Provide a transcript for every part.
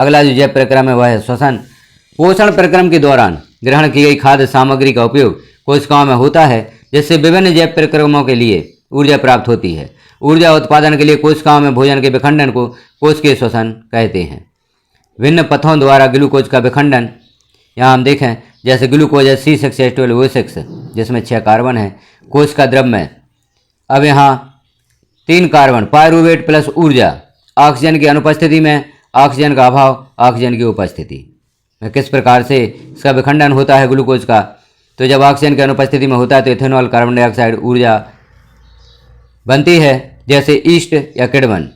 अगला जो जैव प्रक्रम है वह है श्वसन। पोषण प्रक्रम के दौरान ग्रहण की गई खाद्य सामग्री का उपयोग कोशिकाओं में होता है, जिससे विभिन्न जैव प्रक्रमों के लिए ऊर्जा प्राप्त होती है। ऊर्जा उत्पादन के लिए कोशिकाओं में भोजन के विखंडन को कोशिकीय श्वसन कहते हैं। विभिन्न पथों द्वारा ग्लूकोज का विखंडन, यहाँ हम देखें जैसे ग्लूकोज है C6H12O6 जिसमें 6 कार्बन है कोशिका द्रव में। अब यहाँ 3 कार्बन पायरूवेट प्लस ऊर्जा, ऑक्सीजन की अनुपस्थिति में, ऑक्सीजन का अभाव, ऑक्सीजन की उपस्थिति में किस प्रकार से इसका विखंडन होता है ग्लूकोज का। तो जब ऑक्सीजन की अनुपस्थिति में होता है तो इथेनॉल, कार्बन डाइऑक्साइड ऊर्जा बनती है जैसे ईस्ट या किण्वन,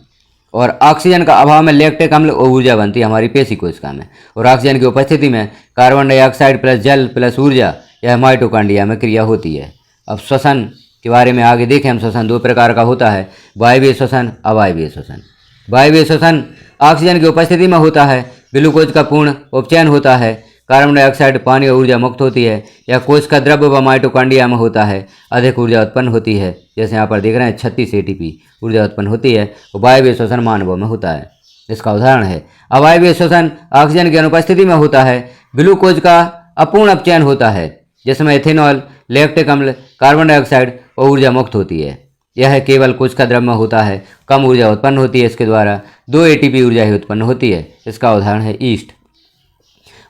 और ऑक्सीजन का अभाव में लैक्टिक अम्ल और ऊर्जा बनती है हमारी पेशी कोशिका में, और ऑक्सीजन की उपस्थिति में कार्बन डाइऑक्साइड प्लस जल प्लस ऊर्जा यह माइटोकॉन्ड्रिया में क्रिया होती है। अब श्वसन के बारे में आगे देखें हम। श्वसन 2 प्रकार का होता है, वायवीय श्वसन, अवायवीय श्वसन। वायवीय श्वसन ऑक्सीजन की उपस्थिति में होता है, ग्लूकोज का पूर्ण उपचयन होता है, कार्बन डाइऑक्साइड, पानी और ऊर्जा मुक्त होती है। यह कोशिका द्रव्य व माइटोकॉन्ड्रिया में होता है, अधिक ऊर्जा उत्पन्न होती है। जैसे यहाँ पर देख रहे हैं 36 ATP ऊर्जा उत्पन्न होती है। वायवीय श्वसन मानवों में होता है, इसका उदाहरण है। अवायवीय श्वसन ऑक्सीजन की अनुपस्थिति में होता है, ग्लूकोज का अपूर्ण अपचयन होता है जिसमें इथेनॉल, लैक्टिक अम्ल, कार्बन डाइऑक्साइड और ऊर्जा मुक्त होती है। यह केवल कोशिका द्रव में होता है, कम ऊर्जा उत्पन्न होती है, इसके द्वारा 2 ATP ऊर्जा ही उत्पन्न होती है। इसका उदाहरण है ईस्ट।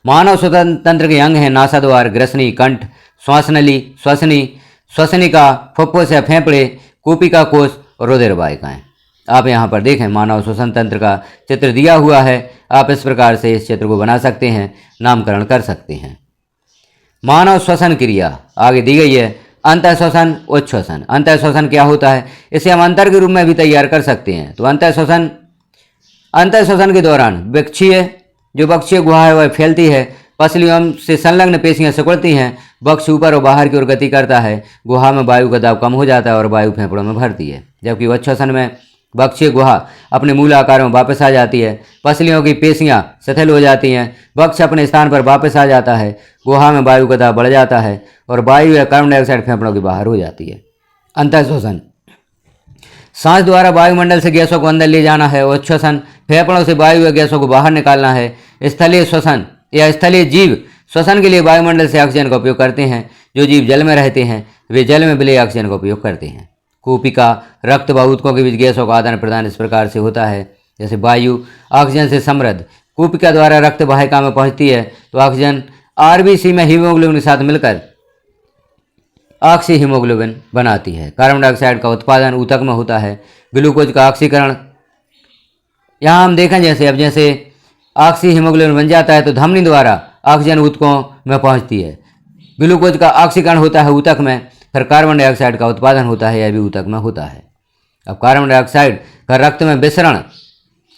मानव श्वसन तंत्र के अंग हैं नासाद्वार, ग्रसनी, कंठ, श्वासनली, श्वसनी, श्वसनिका, फुफ्फुस या फेफड़े, कूपिका कोश और रुधिर वाहिकाएं। आप यहाँ पर देखें मानव श्वसन तंत्र का चित्र दिया हुआ है। आप इस प्रकार से इस चित्र को बना सकते हैं, नामकरण कर सकते हैं। मानव श्वसन क्रिया आगे दी गई है। अंतःश्वसन, उच्छ्वसन। अंतःश्वसन क्या होता है, इसे हम अंतर के रूप में भी तैयार कर सकते हैं। तो अंतःश्वसन के दौरान बक्षीय गुहा है वह फैलती है, पसलियों से संलग्न पेशियां सिकुड़ती हैं, बक्ष ऊपर और बाहर की ओर गति करता है, गुहा में वायु का दाब कम हो जाता है और वायु फेफड़ों में भरती है। जबकि उच्छ्वसन में बक्षीय गुहा अपने मूल आकार में वापस आ जाती है, पसलियों की पेशियां शिथिल हो जाती हैं, बक्ष अपने स्थान पर वापस आ जाता है, गुहा में वायु का दाब बढ़ जाता है और वायु या कार्बन डाइऑक्साइड फेफड़ों के बाहर हो जाती है। अंतःश्वसन सांस द्वारा वायुमंडल से गैसों को अंदर ले जाना है। उच्छ्वसन फेफड़ों से वायु या गैसों को बाहर निकालना है। स्थलीय श्वसन या स्थलीय जीव श्वसन के लिए वायुमंडल से ऑक्सीजन का उपयोग करते हैं। जो जीव जल में रहते हैं वे जल में विलेय ऑक्सीजन का उपयोग करते हैं। कूपिका रक्त व ऊतकों के बीच गैसों का आदान प्रदान इस प्रकार से होता है जैसे वायु ऑक्सीजन से समृद्ध कूपिका द्वारा रक्त वाहिका में पहुंचती है तो ऑक्सीजन RBC में हीमोग्लोबिन के साथ मिलकर ऑक्सी हीमोग्लोबिन बनाती है। कार्बन डाइऑक्साइड का उत्पादन ऊतक में होता है। ग्लूकोज का ऑक्सीकरण यहाँ हम देखें जैसे ऑक्सी हीमोग्लोबिन बन जाता है तो धमनी द्वारा ऑक्सीजन ऊतकों में पहुंचती है। ग्लूकोज का ऑक्सीकरण होता है ऊतक में, फिर कार्बन डाइऑक्साइड का उत्पादन होता है, यह भी ऊतक में होता है। अब कार्बन डाइऑक्साइड का रक्त में विसरण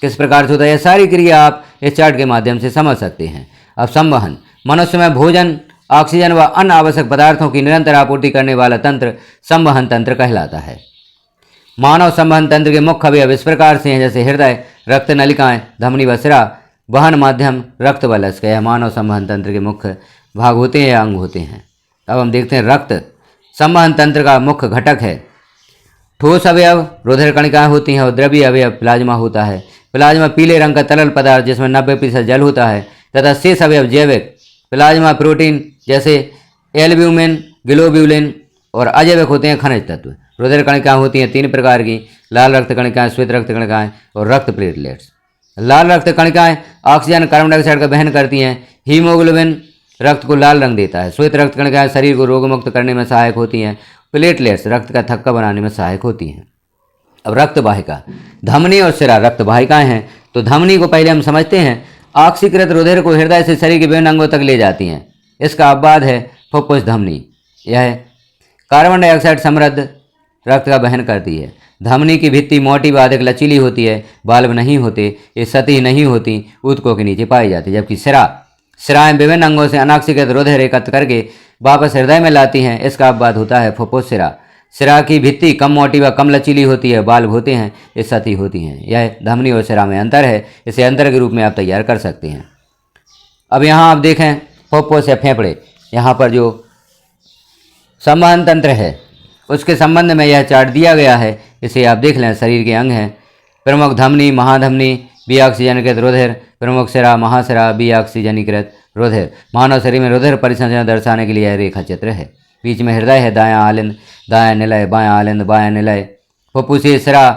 किस प्रकार से होता है, यह सारी क्रिया आप इस चार्ट के माध्यम से समझ सकते हैं। अब संवहन मनुष्य में भोजन, ऑक्सीजन व अन्य आवश्यक पदार्थों की निरंतर आपूर्ति करने वाला तंत्र संवहन तंत्र कहलाता है। मानव संवहन तंत्र के मुख्य अवयव इस प्रकार से हैं जैसे हृदय, रक्त नलिकाएं, धमनी व सिरा, वहन माध्यम, रक्त व लस्क। यह मानव संवहन तंत्र के मुख्य भाग होते हैं या अंग होते हैं। अब हम देखते हैं रक्त संवहन तंत्र का मुख्य घटक है। ठोस अवयव रुधिर कणिकाएं होती हैं और द्रवीय अवयव प्लाज्मा होता है। प्लाज्मा पीले रंग का तरल पदार्थ जिसमें 90% जल होता है तथा शेष अवयव जैविक प्लाज्मा प्रोटीन जैसे एल्ब्यूमिन, ग्लोब्यूलिन और अजैविक होते हैं खनिज तत्व। रुधिर कणिकाएं होती हैं 3 प्रकार की, लाल रक्त कणिकाएं, श्वेत रक्त कणिकाएं और रक्त प्लेटलेट्स। लाल रक्त कणिकाएं ऑक्सीजन कार्बन डाइऑक्साइड का वहन करती हैं। हीमोग्लोबिन रक्त को लाल रंग देता है। श्वेत रक्त कणिकाएं शरीर को रोगमुक्त करने में सहायक होती हैं। प्लेटलेट्स रक्त का थक्का बनाने में सहायक होती हैं। अब रक्त वाहिका, धमनी और सिरा रक्त वाहिकाएं हैं। तो धमनी को पहले हम समझते हैं। ऑक्सीकृत रुधिर को हृदय से शरीर के विभिन्न अंगों तक ले जाती हैं। इसका अपवाद है फुफ्फुस धमनी, यह कार्बन डाइऑक्साइड समृद्ध रक्त का वहन करती है। धमनी की भित्ति मोटी व अधिक लचीली होती है, बाल्ब नहीं होते, ये सतही नहीं होती, ऊतकों के नीचे पाई जाती है। जबकि सिराएं विभिन्न अंगों से अनॉक्सीकृत रुधिर एकत्र करके वापस हृदय में लाती हैं। इसका अपवाद होता है फुफ्फुस सिरा। सिरा की भित्ति कम मोटी व कम लचीली होती है, बाल्ब होते हैं, ये सतही होती हैं। यह धमनी और सिरा में अंतर है, इसे अंतर के रूप में आप तैयार कर सकते हैं। अब यहाँ आप देखें फुफ्फुस या फेफड़े, यहाँ पर जो संवहन तंत्र है उसके संबंध में यह चार्ट दिया गया है, इसे आप देख लें। शरीर के अंग हैं प्रमुख धमनी, महाधमनी, बी ऑक्सीजनीकृत रुधिर प्रमुख सिरा महासिरा बी ऑक्सीजनीकृत रुधिर। मानव शरीर में रुधिर परिसंचरण दर्शाने के लिए यह रेखा चित्र है। बीच में हृदय है, दायां आलिंद दायां निलय, बायां आलिंद बायां निलय। फुफ्फुसीय सिरा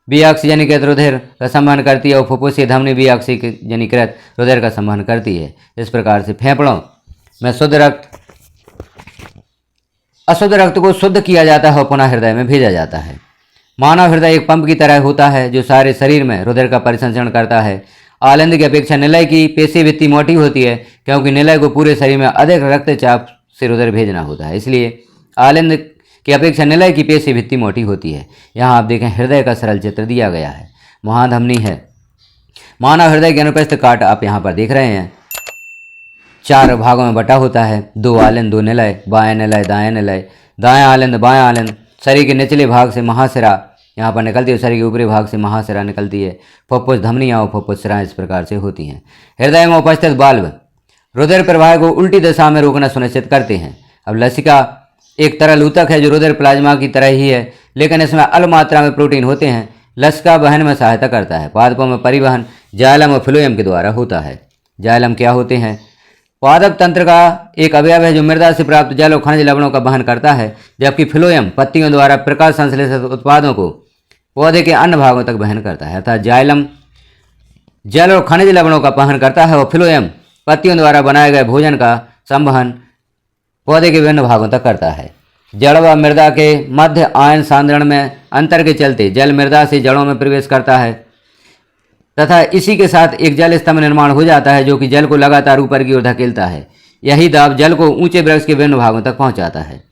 बी ऑक्सीजनीकृत रुधिर का संवहन करती है और फुफ्फुसीय धमनी बी ऑक्सीजनीकृत रुधिर का संवहन करती है। इस प्रकार से फेफड़ों में शुद्ध रक्त अशुद्ध रक्त को शुद्ध किया जाता है और पुनः हृदय में भेजा जाता है। मानव हृदय एक पंप की तरह होता है जो सारे शरीर में रुधिर का परिसंचरण करता है। आलिंद की अपेक्षा निलय की पेशी भित्ति मोटी होती है क्योंकि निलय को पूरे शरीर में अधिक रक्तचाप से रुधिर भेजना होता है, इसलिए आलिंद की अपेक्षा निलय की पेशी भित्ति मोटी होती है। यहाँ आप देखें हृदय का सरल चित्र दिया गया है। महाधमनी है। मानव हृदय के अनुपस्थित काट आप यहाँ पर देख रहे हैं, 4 भागों में बटा होता है। 2 आलिंद 2 निलय, बायां निलय दायां निलय, दायां आलिंद बायां आलिंद। शरीर के निचले भाग से महासिरा यहाँ पर निकलती है, शरीर के ऊपरी भाग से महासिरा निकलती है। फुफ्फुस धमनियाँ और फुफ्फुस सिराएं इस प्रकार से होती हैं। हृदय में उपस्थित वाल्व रुधिर प्रवाह को उल्टी दिशा में रोकना सुनिश्चित करते हैं। अब लसिका एक तरल ऊतक है जो रुधिर प्लाज्मा की तरह ही है, लेकिन इसमें अल्प मात्रा में प्रोटीन होते हैं। लसिका वहन में सहायता करता है। पादपों में परिवहन जाइलम और फ्लोएम के द्वारा होता है। जाइलम क्या होते हैं? पादप तंत्र का एक अवयव है जो मृदा से प्राप्त जल और खनिज लवणों का वहन करता है, जबकि फ्लोएम पत्तियों द्वारा प्रकाश संश्लेषित उत्पादों को पौधे के अन्य भागों तक वहन करता है। अर्थात जाइलम जल और खनिज लवणों का वहन करता है और फ्लोएम पत्तियों द्वारा बनाए गए भोजन का संवहन पौधे के विभिन्न भागों तक करता है। जड़ व मृदा के मध्य आयन सांद्रण में अंतर के चलते जल मृदा से जड़ों में प्रवेश करता है तथा इसी के साथ एक जल स्तंभ निर्माण हो जाता है जो कि जल को लगातार ऊपर की ओर धकेलता है। यही दाब जल को ऊंचे वृक्ष के विभिन्न भागों तक पहुंचाता है।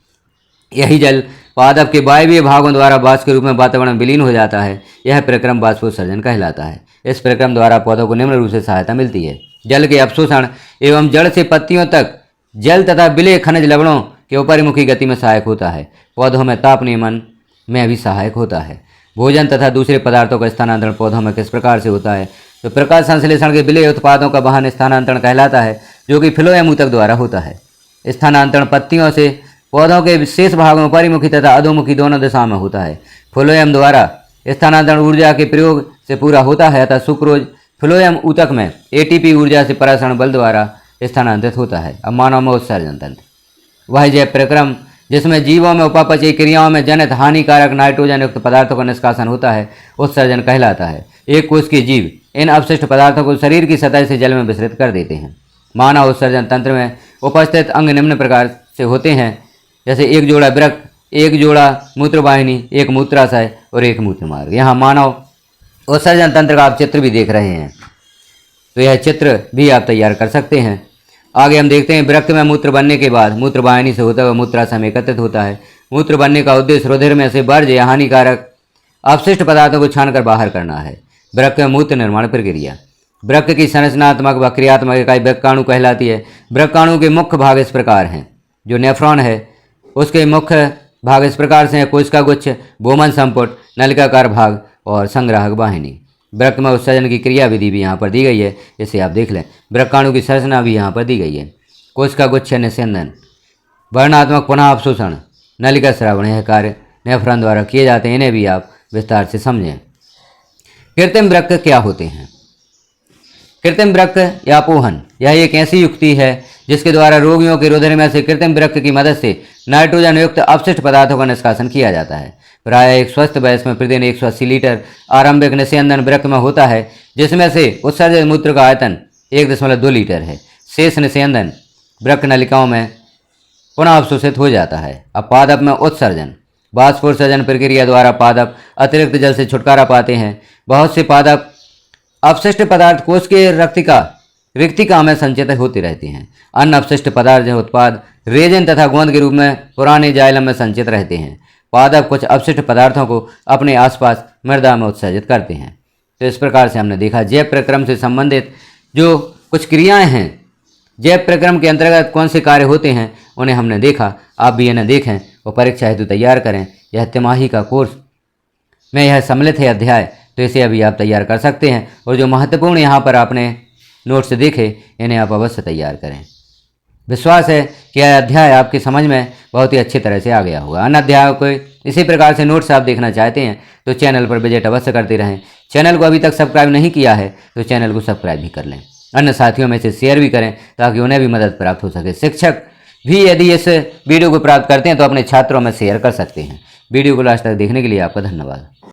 यही जल पादप के वायवीय भागों द्वारा वाष्प के रूप में वातावरण में विलीन हो जाता है। यह प्रक्रम वाष्पोत्सर्जन कहलाता है। इस प्रक्रम द्वारा पौधों को निम्न रूप से सहायता मिलती है। जल के अवशोषण एवं जड़ से पत्तियों तक जल तथा विलेय खनिज लवणों के ऊपरीमुखी गति में सहायक होता है। पौधों में ताप नियमन में भी सहायक होता है। भोजन तथा दूसरे पदार्थों का स्थानांतरण पौधों में किस प्रकार से होता है? तो प्रकाश संश्लेषण के विलेय उत्पादों का वाहन स्थानांतरण कहलाता है, जो कि फ्लोएम ऊतक द्वारा होता है। स्थानांतरण पत्तियों से पौधों के शेष भागों में परिमुखी तथा अधोमुखी दोनों दिशा में होता है। फ्लोएम द्वारा स्थानांतरण ऊर्जा के प्रयोग से पूरा होता है अतः सुक्रोज फ्लोएम ऊतक में एटीपी ऊर्जा से परासरण बल द्वारा स्थानांतरित होता है। अब मानव में उत्सर्जन तंत्र, वह जैव प्रक्रम जिसमें जीवों में उपापचयी क्रियाओं में जनित हानिकारक नाइट्रोजन युक्त पदार्थों का निष्कासन होता है, उत्सर्जन कहलाता है। एक कोश के जीव इन अवशिष्ट पदार्थों को शरीर की सतह से जल में विसर्जित कर देते हैं। मानव उत्सर्जन तंत्र में उपस्थित अंग निम्न प्रकार से होते हैं, जैसे एक जोड़ा वृक्क, एक जोड़ा मूत्रवाहिनी, एक मूत्राशय और एक मूत्रमार्ग। यहाँ मानव उत्सर्जन तंत्र का आप चित्र भी देख रहे हैं, तो यह चित्र भी आप तैयार कर सकते हैं। आगे हम देखते हैं वृक्क में मूत्र बनने के बाद मूत्रवाहिनी से होता हुआ मूत्राशय में एकत्रित होता है। मूत्र बनने का उद्देश्य रुधिर में से वर्ज्य या हानिकारक अपशिष्ट पदार्थों को छानकर बाहर करना है। वृक्क में मूत्र निर्माण प्रक्रिया। वृक्क की संरचनात्मक व क्रियात्मक इकाई वृक्काणु कहलाती है। वृक्काणु के मुख्य भाग इस प्रकार हैं। जो नेफ्रॉन है उसके मुख्य भाग इस प्रकार से हैं: कोशिका गुच्छ, बोमन संपुट, नलिकाकार भाग और संग्राहक वाहिनी। वृक्क में उत्सर्जन की क्रिया विधि भी यहाँ पर दी गई है, इसे आप देख लें। वृक्काणु की संरचना भी यहाँ पर दी गई है। कोशिका गुच्छ निस्यंदन, वर्णात्मक पुनः अवशोषण, नलिका श्रावण, यह कार्य नेफ्रॉन द्वारा किए जाते हैं। इन्हें भी आप विस्तार से समझें। कृत्रिम वृक्क क्या होते हैं? कृत्रिम वृक्क या पोहन, यह एक ऐसी युक्ति है जिसके द्वारा रोगियों के रुधिर में से कृत्रिम वृक्क की मदद से नाइट्रोजन युक्त अपशिष्ट पदार्थों का निष्कासन किया जाता है। प्रायः एक स्वस्थ वयस्क में प्रतिदिन 180 लीटर आरंभिक निस्यंदन वृक्क में होता है, जिसमें से उत्सर्जित मूत्र का आयतन 1.2 लीटर है। शेष निस्यंदन वृक्क नलिकाओं में पुनः अवशोषित हो जाता है। अब पादप में उत्सर्जन, वाष्पोत्सर्जन प्रक्रिया द्वारा पादप अतिरिक्त जल से छुटकारा पाते हैं। बहुत से पादप अपशिष्ट पदार्थ कोश के रिक्तिका में संचित होते रहते हैं। अन्य अपशिष्ट पदार्थ उत्पाद रेजिन तथा गोंद के रूप में पुराने जाइलम में संचित रहते हैं। पादप कुछ अपशिष्ट पदार्थों को अपने आसपास मृदा में उत्सर्जित करते हैं। तो इस प्रकार से हमने देखा जैव प्रक्रम से संबंधित जो कुछ क्रियाएं हैं, जैव प्रक्रम के अंतर्गत कौन से कार्य होते हैं, उन्हें हमने देखा। आप भी इन्हें देखें और परीक्षा हेतु तैयार करें। यह तिमाही का कोर्स में यह सम्मिलित है अध्याय, तो इसे अभी आप तैयार कर सकते हैं। और जो महत्वपूर्ण यहाँ पर आपने नोट्स देखे, इन्हें आप अवश्य तैयार करें। विश्वास है कि यह अध्याय आपकी समझ में बहुत ही अच्छी तरह से आ गया होगा। अन्य अध्यायों को इसी प्रकार से नोट्स आप देखना चाहते हैं तो चैनल पर विजिट अवश्य करते रहें। चैनल को अभी तक सब्सक्राइब नहीं किया है तो चैनल को सब्सक्राइब भी कर लें। अन्य साथियों में से शेयर भी करें ताकि उन्हें भी मदद प्राप्त हो सके। शिक्षक भी यदि इस वीडियो को प्राप्त करते हैं तो अपने छात्रों में शेयर कर सकते हैं। वीडियो को लास्ट तक देखने के लिए आपका धन्यवाद।